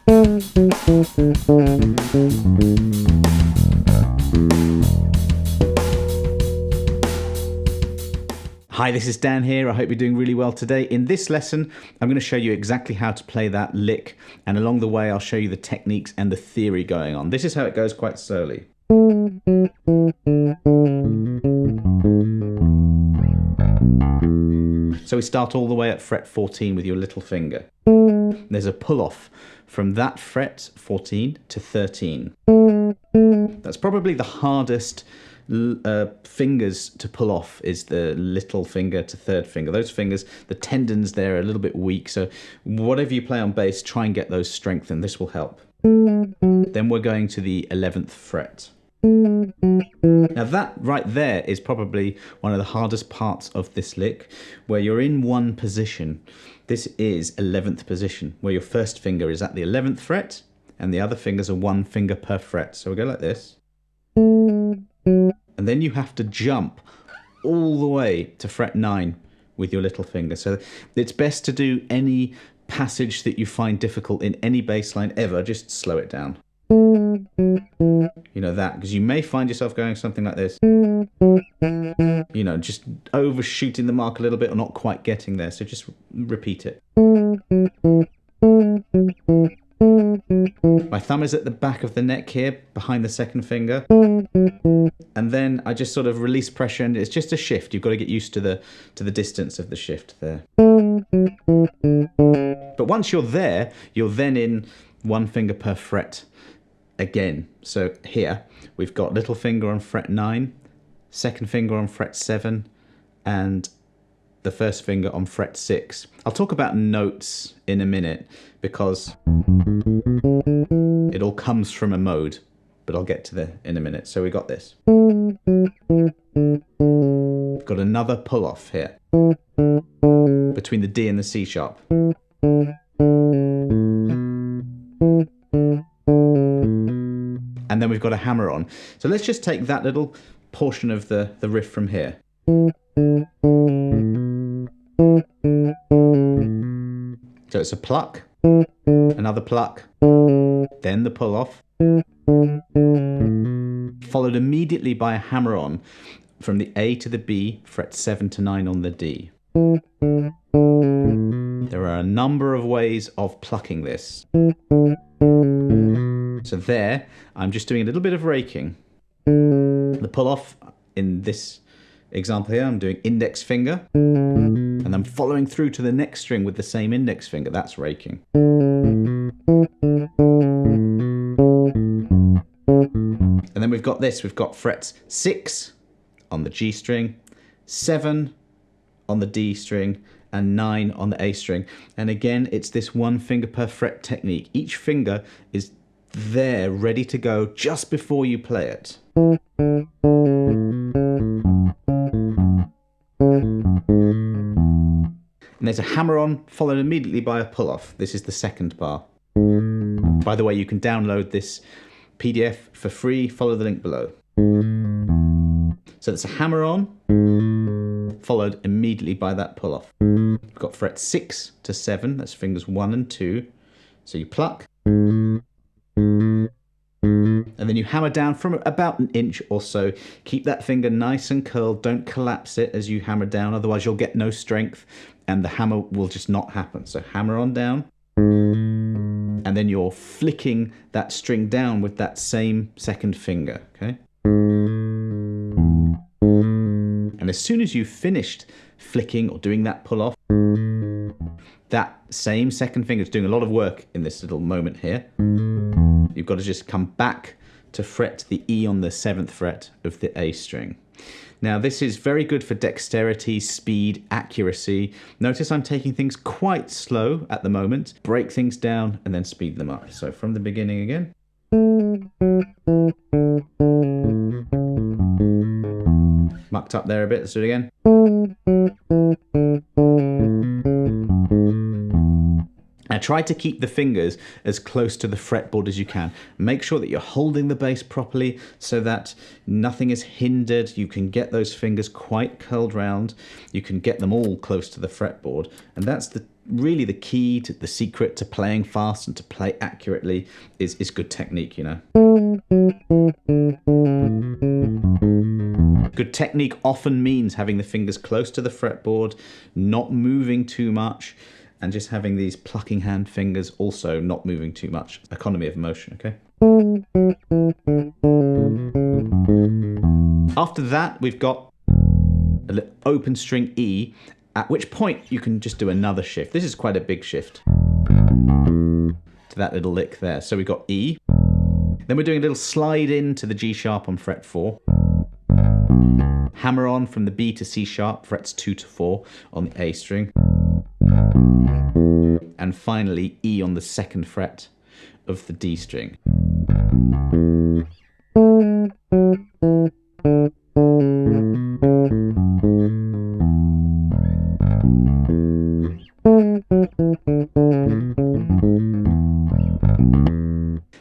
Hi, this is Dan here. I hope you're doing really well today. In this lesson, I'm going to show you exactly how to play that lick, and along the way I'll show you the techniques and the theory going on. This is how it goes quite slowly. So we start all the way at fret 14 with your little finger. There's a pull-off from that fret 14 to 13. That's probably the hardest fingers to pull off, is the little finger to third finger. Those fingers, the tendons there are a little bit weak, so whatever you play on bass, try and get those strengthened. This will help. Then we're going to the 11th fret. Now that right there is probably one of the hardest parts of this lick, where you're in one position. This is 11th position, where your first finger is at the 11th fret and the other fingers are one finger per fret. So we go like this. And then you have to jump all the way to fret 9 with your little finger. So it's best to do any passage that you find difficult in any bass line ever, just slow it down. You know that, because you may find yourself going something like this. You know, just overshooting the mark a little bit or not quite getting there. So just repeat it. My thumb is at the back of the neck here, behind the second finger. And then I just sort of release pressure, and it's just a shift. You've got to get used to the distance of the shift there. But once you're there, you're then in one finger per fret again. So here we've got little finger on fret 9, second finger on fret 7, and the first finger on fret 6. I'll talk about notes in a minute because it all comes from a mode, but I'll get to that in a minute. So we got this. We've got another pull off here between the D and the C sharp. And then we've got a hammer on. So let's just take that little portion of the riff from here. So it's a pluck, another pluck, then the pull off, followed immediately by a hammer on from the A to the B, fret 7 to 9 on the D. There are a number of ways of plucking this. So there, I'm just doing a little bit of raking. The pull off in this example here, I'm doing index finger, and I'm following through to the next string with the same index finger. That's raking. And then we've got this. We've got frets 6 on the G string, 7 on the D string, and 9 on the A string. And again, it's this one finger per fret technique. Each finger is there ready to go just before you play it. And there's a hammer on followed immediately by a pull off. This is the second bar. By the way, you can download this PDF for free. Follow the link below. So it's a hammer on followed immediately by that pull off. We've got fret 6 to 7. That's fingers 1 and 2. So you pluck. And then you hammer down from about an inch or so. Keep that finger nice and curled. Don't collapse it as you hammer down, otherwise you'll get no strength and the hammer will just not happen. So hammer on down. And then you're flicking that string down with that same second finger, okay? And as soon as you've finished flicking or doing that pull off, that same second finger is doing a lot of work in this little moment here. You've got to just come back to fret the E on the 7th fret of the A string. Now this is very good for dexterity, speed, accuracy. Notice I'm taking things quite slow at the moment. Break things down and then speed them up. So from the beginning again. Mucked up there a bit, let's do it again. Now try to keep the fingers as close to the fretboard as you can. Make sure that you're holding the bass properly so that nothing is hindered. You can get those fingers quite curled round. You can get them all close to the fretboard. And that's the really the key to the secret to playing fast and to play accurately is good technique, you know. Good technique often means having the fingers close to the fretboard, not moving too much, and just having these plucking hand fingers also not moving too much. Economy of motion, okay? After that, we've got an open string E, at which point you can just do another shift. This is quite a big shift to that little lick there. So we've got E. Then we're doing a little slide into the G sharp on fret 4. Hammer on from the B to C sharp, frets 2 to 4 on the A string. And finally E on the 2nd fret of the D string.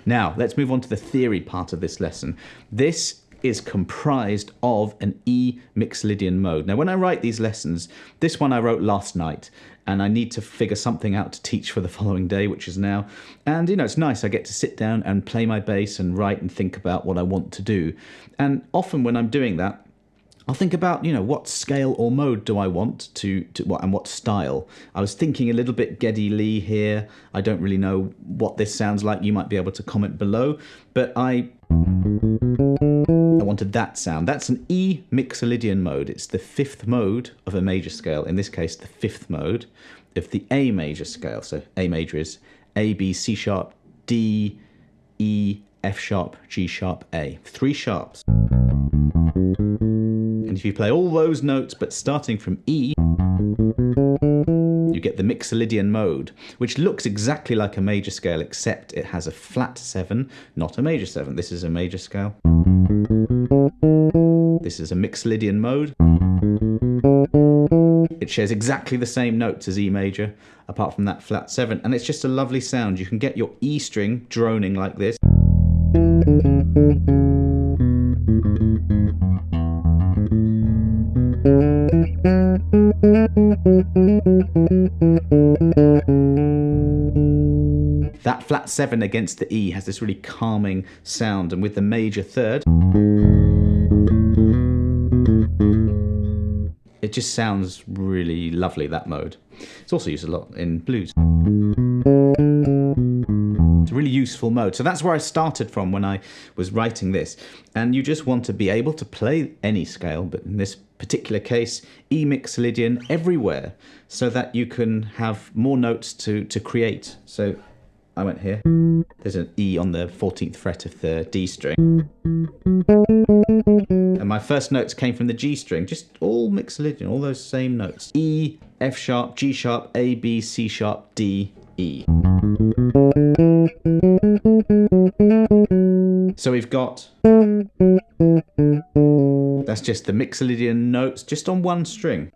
Now, let's move on to the theory part of this lesson. This is comprised of an E Mixolydian mode. Now, when I write these lessons, this one I wrote last night, and I need to figure something out to teach for the following day, which is now. And, you know, it's nice. I get to sit down and play my bass and write and think about what I want to do. And often when I'm doing that, I'll think about, you know, what scale or mode do I want to and what style. I was thinking a little bit Geddy Lee here. I don't really know what this sounds like. You might be able to comment below. But I wanted that sound. That's an E Mixolydian mode. It's the 5th mode of a major scale. In this case, the 5th mode of the A major scale. So A major is A, B, C sharp, D, E, F sharp, G sharp, A. 3 sharps. And if you play all those notes, but starting from E, you get the Mixolydian mode, which looks exactly like a major scale, except it has a flat 7, not a major 7. This is a major scale. This is a Mixolydian mode. It shares exactly the same notes as E major, apart from that flat 7, and it's just a lovely sound. You can get your E string droning like this. That flat 7 against the E has this really calming sound, and with the major 3rd, it just sounds really lovely, that mode. It's also used a lot in blues. It's a really useful mode. So that's where I started from when I was writing this. And you just want to be able to play any scale, but in this particular case, E Mixolydian everywhere, so that you can have more notes to create. So I went here. There's an E on the 14th fret of the D string. And my first notes came from the G string, just all Mixolydian, all those same notes. E, F sharp, G sharp, A, B, C sharp, D, E. So we've got, that's just the Mixolydian notes just on one string.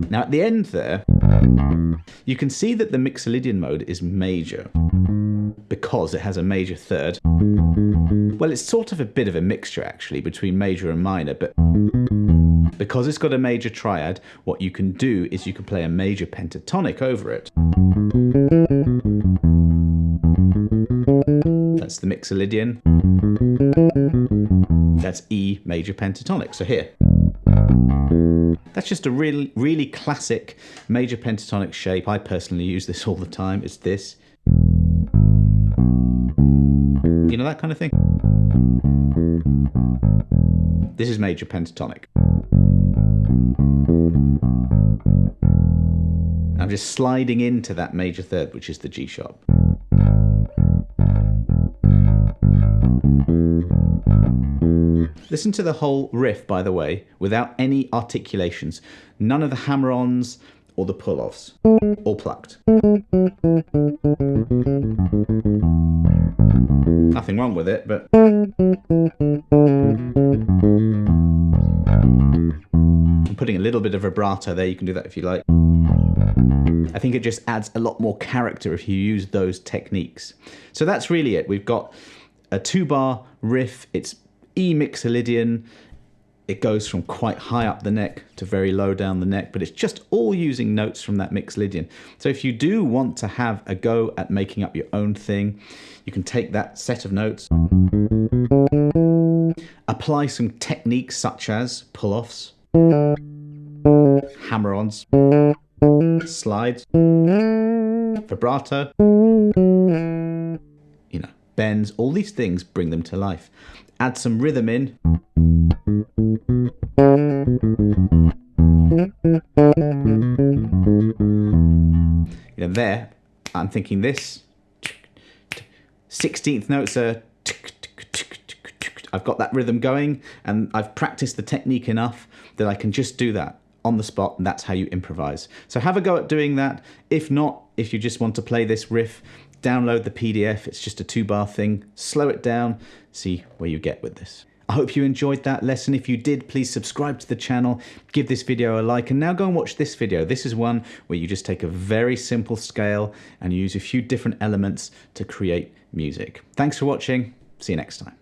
Now at the end there, you can see that the Mixolydian mode is major because it has a major 3rd. Well, it's sort of a bit of a mixture actually between major and minor, but because it's got a major triad, what you can do is you can play a major pentatonic over it. That's the Mixolydian. That's E major pentatonic. So here. That's just a really, really classic major pentatonic shape. I personally use this all the time. It's this. You know, that kind of thing. This is major pentatonic. I'm just sliding into that major 3rd, which is the G sharp. Listen to the whole riff, by the way, without any articulations. None of the hammer-ons or the pull-offs. All plucked. Nothing wrong with it, but I'm putting a little bit of vibrato there. You can do that if you like. I think it just adds a lot more character if you use those techniques. So that's really it. We've got a 2-bar riff. It's E Mixolydian. it goes from quite high up the neck to very low down the neck, but it's just all using notes from that Mixolydian. So if you do want to have a go at making up your own thing, you can take that set of notes, apply some techniques such as pull-offs, hammer-ons, slides, vibrato, you know, bends, all these things, bring them to life. Add some rhythm in. You know, there, I'm thinking this 16th notes are, I've got that rhythm going, and I've practiced the technique enough that I can just do that on the spot, and that's how you improvise. So have a go at doing that. If not, if you just want to play this riff, download the PDF. It's just a 2-bar thing. Slow it down, see where you get with this. I hope you enjoyed that lesson. If you did, please subscribe to the channel, give this video a like, and now go and watch this video. This is one where you just take a very simple scale and use a few different elements to create music. Thanks for watching. See you next time.